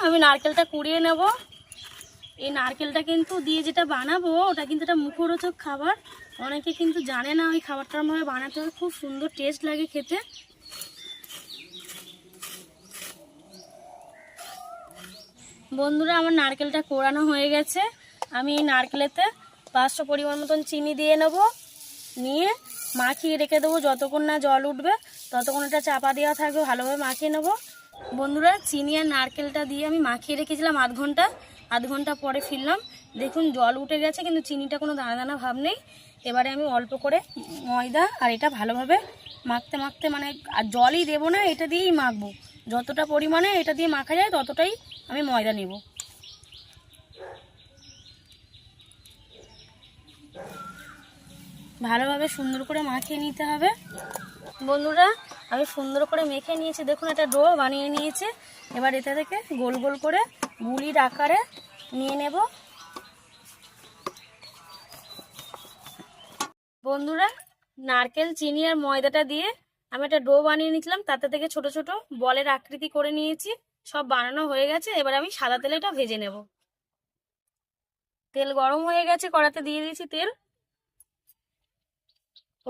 আমি নারকেলটা কুড়িয়ে নেব। এই নারকেলটা কিন্তু দিয়ে যেটা বানাবো ওটা কিন্তু একটা মুখরোচক খাবার। অনেকে কিন্তু জানে না ওই খাবারটার ভাবে বানাতে হয়, খুব সুন্দর টেস্ট লাগে খেতে। বন্ধুরা, আমার নারকেলটা কোড়ানো হয়ে গেছে। আমি এই নারকেলেতে 500 পরিমাণ মতন চিনি দিয়ে নেব, নিয়ে মাখিয়ে রেখে দেবো। যতক্ষণ না জল উঠবে ততক্ষণ এটা চাপা দেওয়া থাকবে, ভালোভাবে মাখিয়ে নেব। বন্ধুরা, চিনি আর নারকেলটা দিয়ে আমি মাখিয়ে রেখেছিলাম আধ ঘন্টা পরে ফিরলাম। দেখুন জল উঠে গেছে, কিন্তু চিনিটা কোনো দানা দানা ভাব নেই। এবারে আমি অল্প করে ময়দা আর এটা ভালোভাবে মাখতে মাখতে, মানে আর জলই দেবো না, এটা দিয়েই মাখবো। যতটা পরিমাণে এটা দিয়ে মাখা যায় ততটাই আমি ময়দা নেব। ভালোভাবে সুন্দর করে মাখিয়ে নিতে হবে। বন্ধুরা, আমি সুন্দর করে মেখে নিয়েছি। দেখুন একটা ডো বানিয়ে নিয়েছে। এবার এটা থেকে গোল গোল করে গুলির আকারে নিয়ে নেব। বন্ধুরা, নারকেল, চিনি আর ময়দাটা দিয়ে আমি একটা ডো বানিয়ে নিয়েছিলাম, তাতে থেকে ছোট ছোট বলের আকৃতি করে নিয়েছি। সব বানানো হয়ে গেছে। এবার আমি সাদা তেলে এটা ভেজে নেব। তেল গরম হয়ে গেছে, কড়াতে দিয়ে দিয়েছি তেল।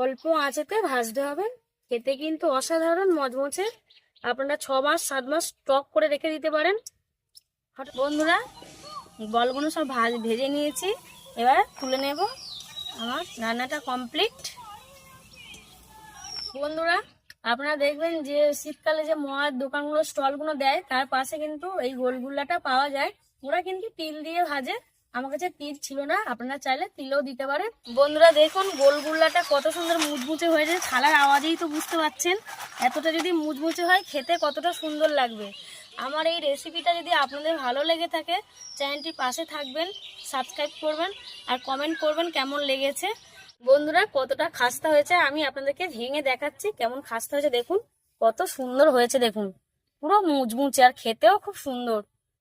অল্প আঁচেতে ভাজতে হবে। খেতে কিন্তু অসাধারণ মজমচে। আপনারা 6 মাস 7 মাস স্টক করে রেখে দিতে পারেন। বন্ধুরা, বলগুলো সব ভেজে নিয়েছি, এবার তুলে নেব। আমার রান্নাটা কমপ্লিট। বন্ধুরা, আপনারা দেখবেন যে শীতকালে যে মদের দোকানগুলো স্টলগুলো দেয়, তার পাশে কিন্তু এই গোলগুল্লাটা পাওয়া যায়। ওরা কিন্তু তিল দিয়ে ভাজে। আমার কাছে তিল ছিল না, আপনারা চাইলে তিলও দিতে পারেন। বন্ধুরা দেখুন গোলগুল্লাটা কত সুন্দর মুচমুচে হয়েছে। ছালার আওয়াজেই তো বুঝতে পারছেন এতটা যদি মুচমুচে হয় খেতে কতটা সুন্দর লাগবে। আমার এই রেসিপিটা যদি আপনাদের ভালো লেগে থাকে, চ্যানেলটির পাশে থাকবেন, সাবস্ক্রাইব করবেন আর কমেন্ট করবেন কেমন লেগেছে। বন্ধুরা, কতটা খাস্তা হয়েছে আমি আপনাদেরকে ভেঙে দেখাচ্ছি কেমন খাস্তা হয়েছে। দেখুন কত সুন্দর হয়েছে, দেখুন পুরো মুচমুচে আর খেতেও খুব সুন্দর।